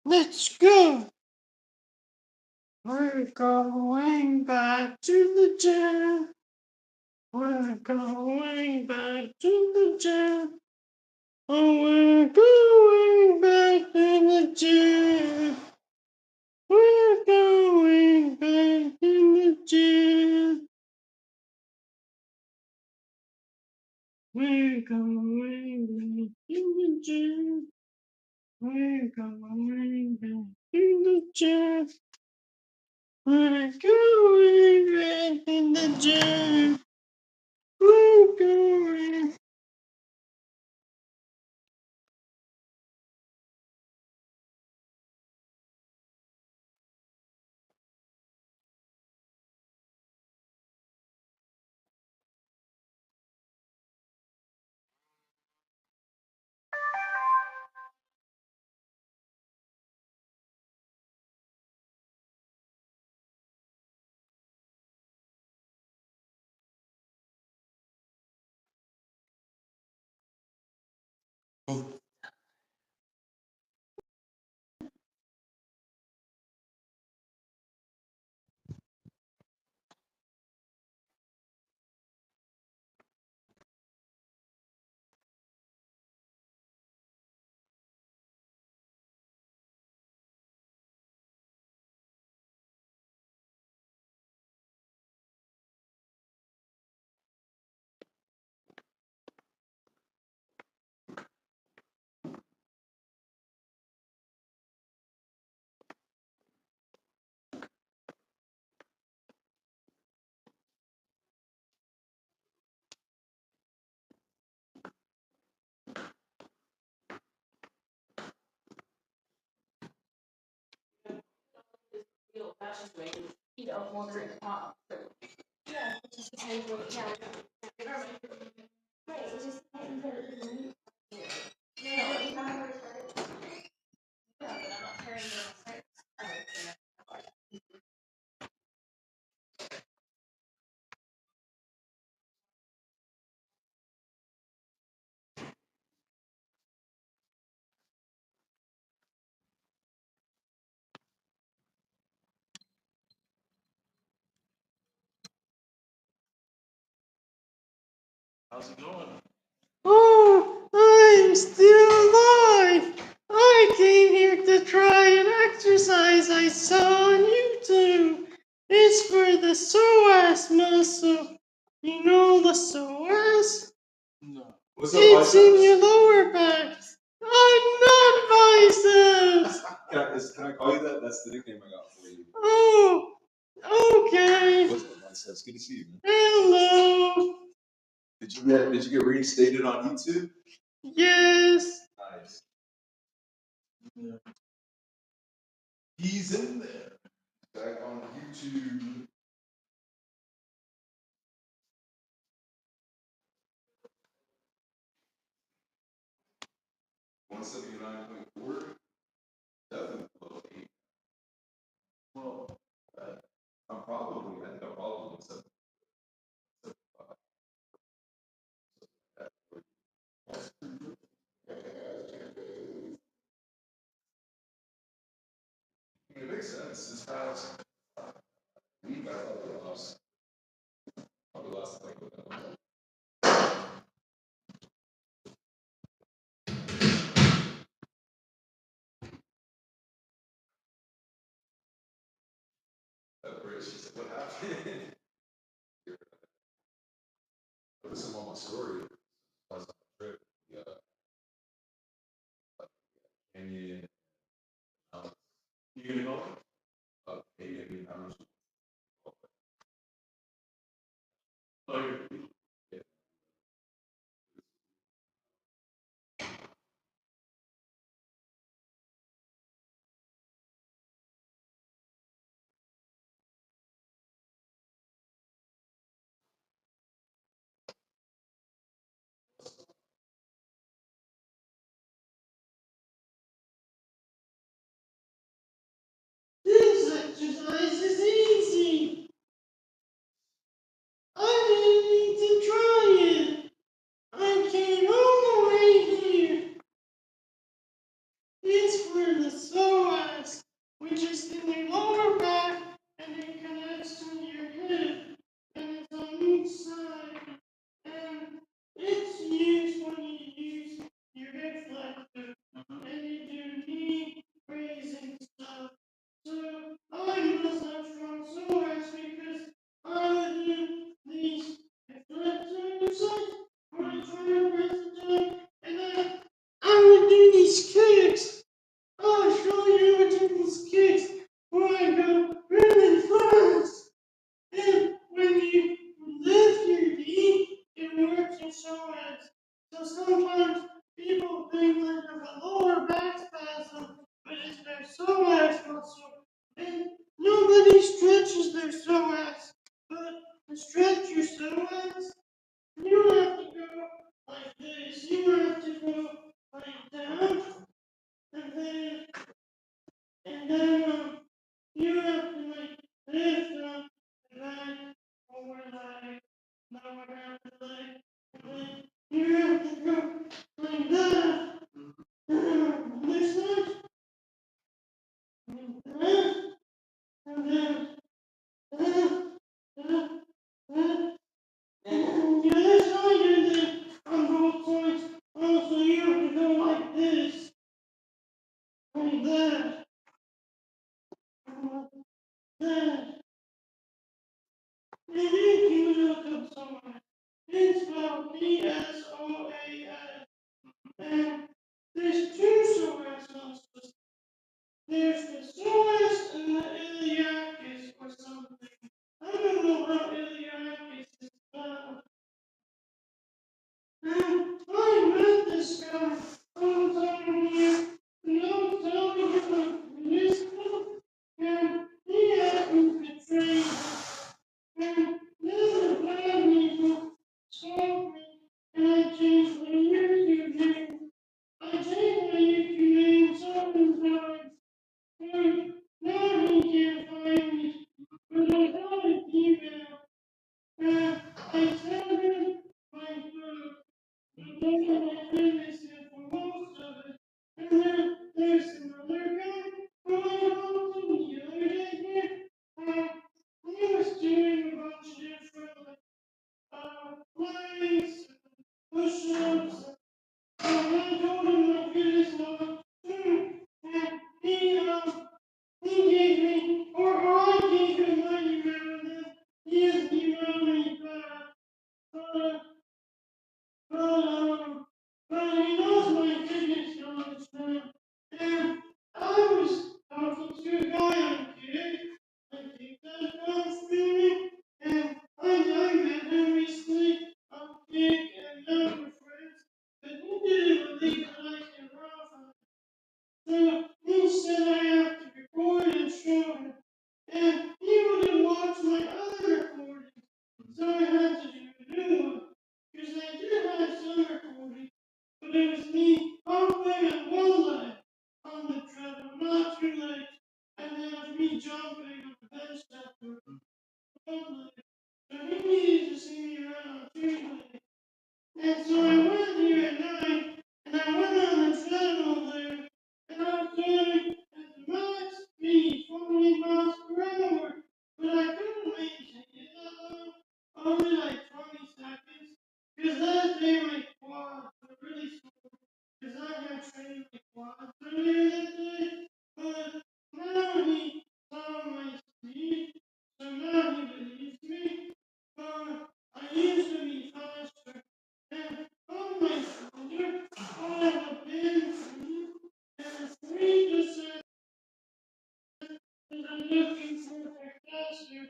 Let's go. We're going back to the gym. We're going back to the gym. Oh, we're going back to the gym. We're going back to the gym. We're going back to the gym. We're going back to the gym. We're going back to the gym. We're going How's it going? Oh, I'm still alive! I came here to try an exercise I saw on YouTube. It's for the psoas muscle. You know the psoas? No. What's up, it's biceps? In your lower back. I'm not biceps! Can I call you that? That's the nickname I got for you. Oh, okay. What's up, biceps? Good to see you, man. Hello. Did you get reinstated on YouTube? Yes. Nice. Yeah. He's in there. Back on YouTube. 179.4. Definitely below 8. Well, I think I'm probably 175. It makes sense. This past week, I probably lost like that bridge. She said, "What happened?" Put some on my story. I was on a trip. Yeah. Canyon. You gonna go? Maybe I'm not sure. Oh, yeah. This exercise is easy. I didn't need to try it. I came all the way here. It's for the psoas, which is in your lower back, and it connects to your hip, and it's on each side. And it's used when you use your hip flexor, and you do knee raising stuff. So I must have strong Dad. Dad. You need to look up somewhere. It's spelled PSOAS. And there's two psoas muscles. There's the psoas and the iliacus or something. I don't know how iliacus is spelled. And I met this guy sometime here, and I was telling him about municipal, and he had me betrayed. And then the bad people spoke me, and I changed my YouTube name. I changed my YouTube name several times, and now he can't find me. But I got an email, and I sent him my food. And then I finished it for most of it. And then there's another guy who I helped him the other day here. He was doing a bunch of different planks, push-ups, and I told him I could just not do. And he gave me, or I gave him my email, and then he has emailed me back. Uh, but he knows my fitness knowledge now. And I was talking to a guy on Gig. I think that guy's streaming. And I met him recently on Gig, and now we're friends. But he didn't believe that I can rough. So he said I have to record and show him. And he wouldn't watch my other recordings. So I had to do a new one. Because I did have some recordings, but it was me hopping on one leg on the treadmill, not two legs. And then it was me jumping on the bench after one leg. So he needed to see me run on two legs. And so I went here at night, and I went on the treadmill there, and I was doing at the max speed, 20 miles per hour, but I couldn't maintain it that long, only like 20 seconds, because that day my quads were really sore, because I had trained my quads earlier that day, but now he saw my speed, so now he believes me, but I used to be faster. And on my shoulder, I have a big tree, and the tree just says that I'm looking for a faster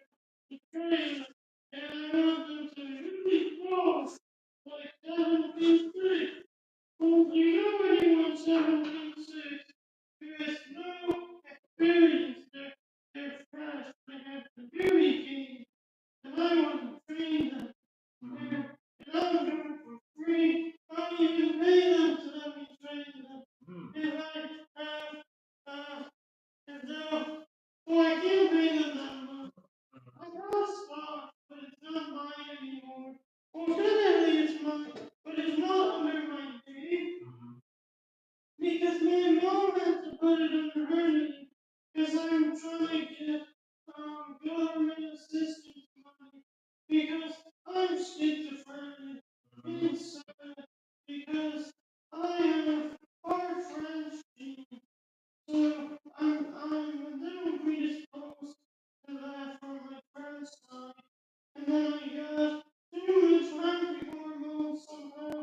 to train, and I want them to really close, like 7 feet 3. Well, do you know anyone 7 feet 6 who has no experience? They're fresh, they have the beauty king, and I want to train them. And I'm doing it for free. I don't even pay them to let me train them. If I have, if they'll, well, I can't pay them that much. I got a stock, but it's not mine anymore. Well, technically it's mine, but it's not under my name. Because my mom had to put it under her name. Because I'm trying to get government assistance money. Because I'm schizophrenic. It's sad. Because I have hard French gene. So I'm a little predisposed to that from my friend's side. And then I got too much happy hormones somehow.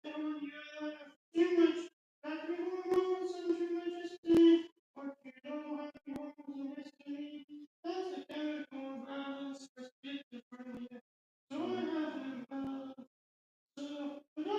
And when you have too much happy hormones and too much histamine, or you know happy hormones and histamine, that's a chemical imbalance for schizophrenia. So I have an imbalance. So, but I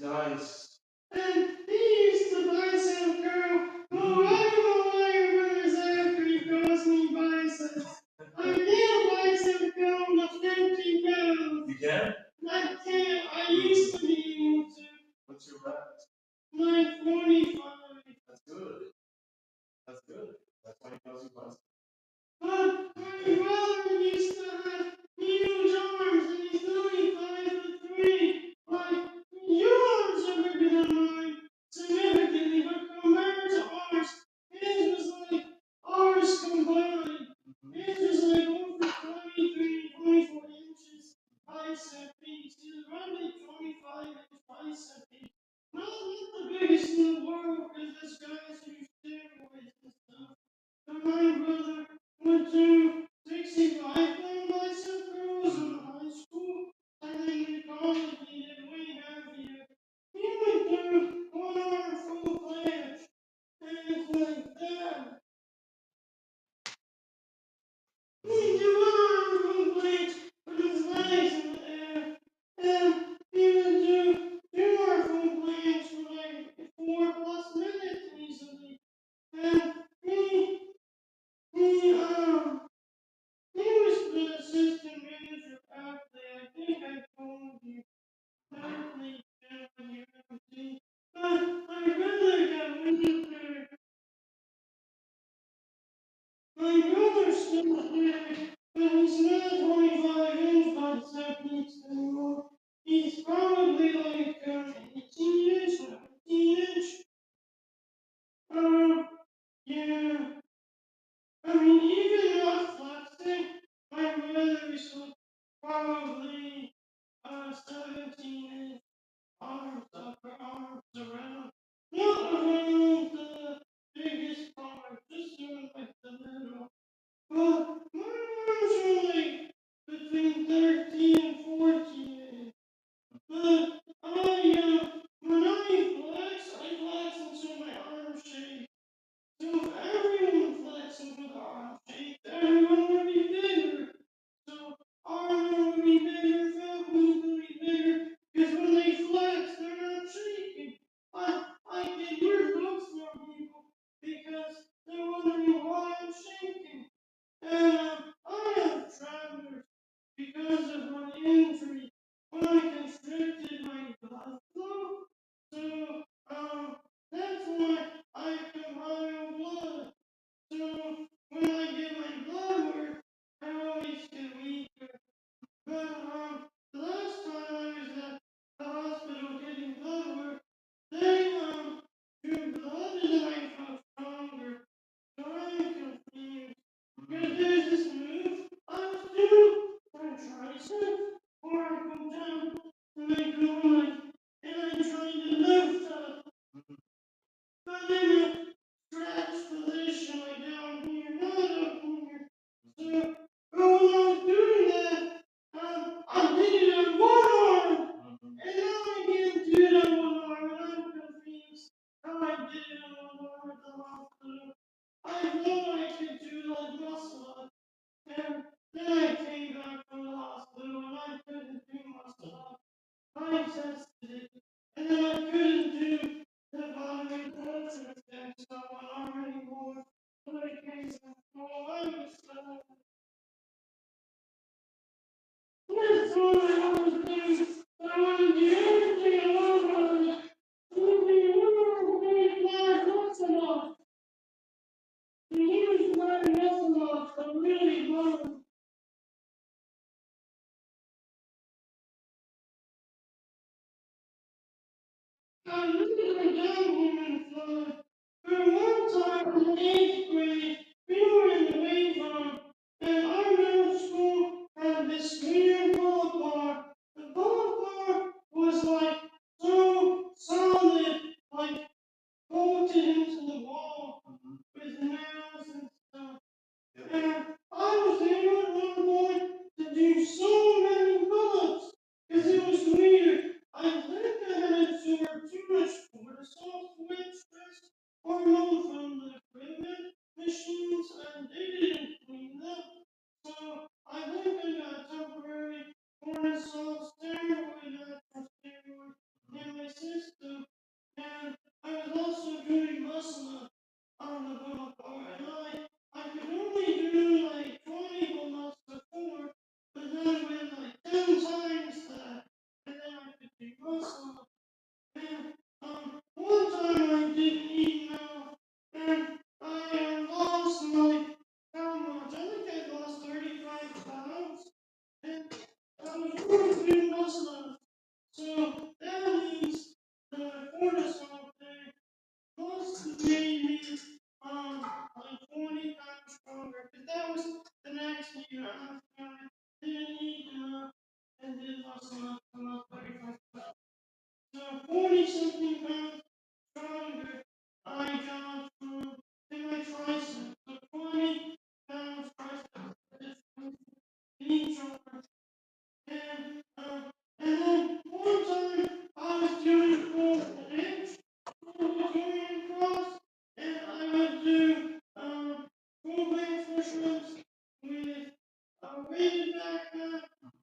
Nice. And he used to buy some girl who I don't know why your brother's after he calls me biceps. I can't buy some girl with 50 pounds. You can? I can't. I used to be able to. What's your max? Like 45. That's good. That's good. That's why he calls you biceps. But my brother used to have huge arms and he's only 5'3". Like, your arms are bigger than mine, significantly, but compared to ours, his was like ours combined. His was like over 23, 24 inches bicep piece. He was roughly 25-inch bicep piece. Not the biggest in the world, because this guy's use steroids and stuff. But my brother went to 65-pound bicep curls in high school, and then in college he did way heavier. He went through 1 hour full planche, and it's like, damn. He did 1 hour full planche with his legs in the air, and he would do 2 hour full planche for like 4+ minutes easily. And he he was the assistant manager athlete. I think I told you. Athlete at UMC. But my brother got wheelchair. My brother's still here, but he's not 25-inch biceps anymore. He's probably like 18-inch, 19-inch. Yeah. I mean, even not flexing, my brother is probably 17-inch arms upper arms around. Not around the biggest part, just doing like the middle. But my arms are like between 13 and 14. But muscle up on the bump bar, and I could only do like 20 pull-ups before, but then with like 10 times that, and then I could do muscle up. And one time I didn't eat enough, and I lost like how much? I think I lost 35 pounds, and I was really doing muscle up. So that means the cortisol thing must have made me like 20 times stronger. Because that was the next year after I didn't eat enough and did muscle up to about 35 pounds. So 40 something pounds stronger I got from in my triceps. So 20 pounds triceps in each arm. And then one time I was doing full bench, Bulgarian cross, and I would do full bench push-ups with a weighted backpack,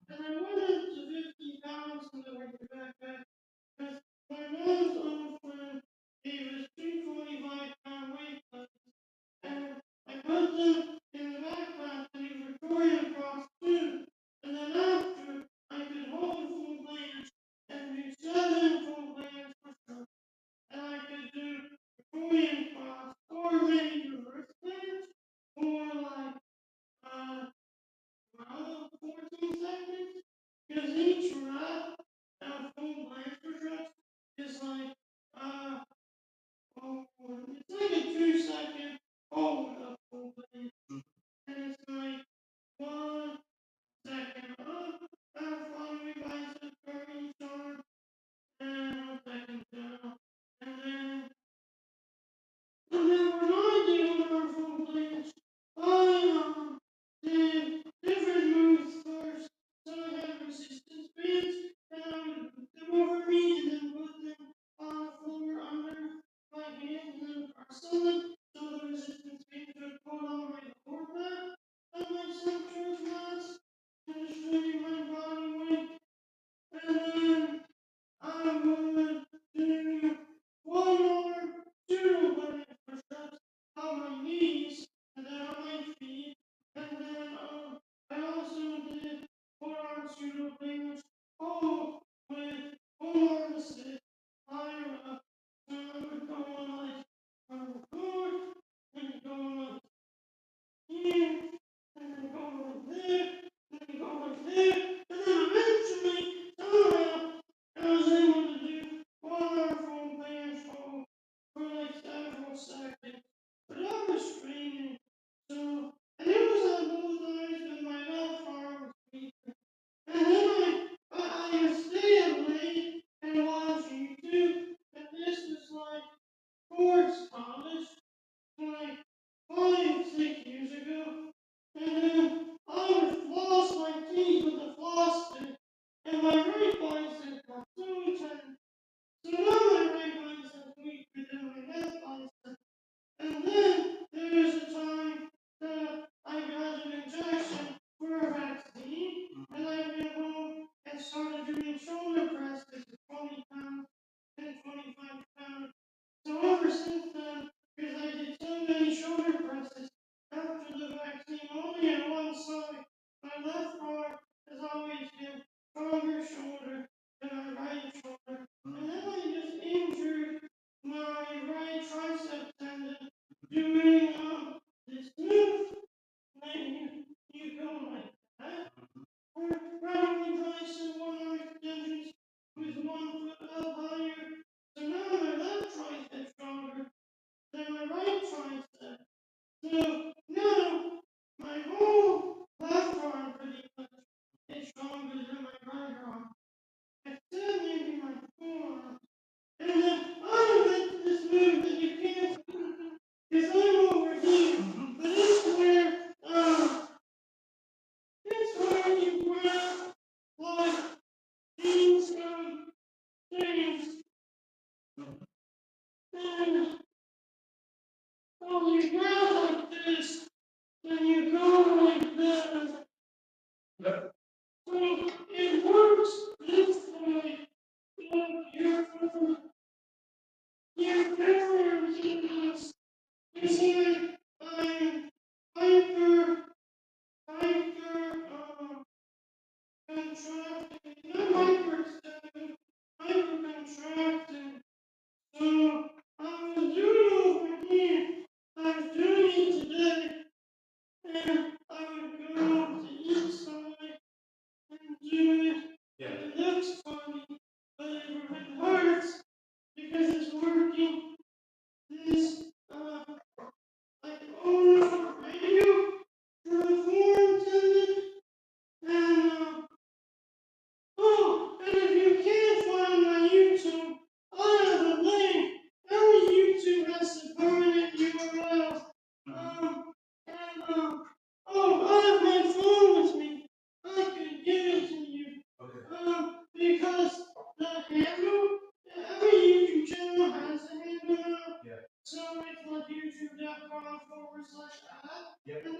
and I went up to 50 pounds in the weighted backpack because my mom's old friend gave us 225-pound weight cuts, and I put them in the backpack and he was Victorian across too. And then after, I could hold full bench and do 7 full bench push-ups. And I could do Victorian cross or maybe reverse bench for like, 14 seconds. Because each rep of full bench push-ups is like, it's like a 2-second hold of full bench. And it's like 1 second up, following bicep curl each arm, and 1 second down. And then when I did one full bench, I did different moves first. So I had resistance bands, and I would put them over me, and then put them on the floor under my hands, and then press on them. So the resistance bands would pull on my lower back and my central mass, and distribute my body weight. And then I would do one more two leg push-ups on my knees and then on my feet. And then I also did forearm pseudo bench, all with forearm assist higher up. So I would go on like forward, and go like here, and then go like there, and then go like there, and then eventually somehow I was able to do one arm full bench hold for like several seconds. But I was straining. So, and it was on both eyes, but my left arm was weaker. And then I would stay up late and watch YouTube, and this was like towards college, like 5, 6 years ago. And then I would floss my teeth with a floss stick, and my right bicep got so tense. So now my right bicep weaker than my left bicep. And then there was a time that I got an injection for a vaccine, and I went home and started doing shoulder presses at 20 pounds and 25 pounds. So ever since then, because I did so many shoulder presses after the vaccine, only on one side, my left arm has always been stronger shoulder than my right shoulder. And then I just injured my right tricep tendon doing this move. Like you go like that. Or rounding tricep, one arm extensions with 1 foot up higher. So now my left tricep stronger than my right tricep. So now my whole left arm pretty much is stronger than my right arm. Except maybe my forearm. And then I invented this move that you can't see because I'm over here. But it's where you grab like these things. And you grab like this, and you go like that. So it works this way. So your arms see, I'm hyper, contracted, not hyperextended, hypercontracted. So I was doing over here. I was doing it today, and I would go to each side and do it. Yeah. And it looks funny, but it hurts because it's working. This like owner radio for the foreign attendant, and oh, and if you can't find my YouTube, I have a link. Every YouTube has a permanent URL. And oh, I have my phone with me. I could give it to you. Okay. Because the handle, every YouTube channel has a handle now. Yeah. So it's like youtube.com/ad. Yep. And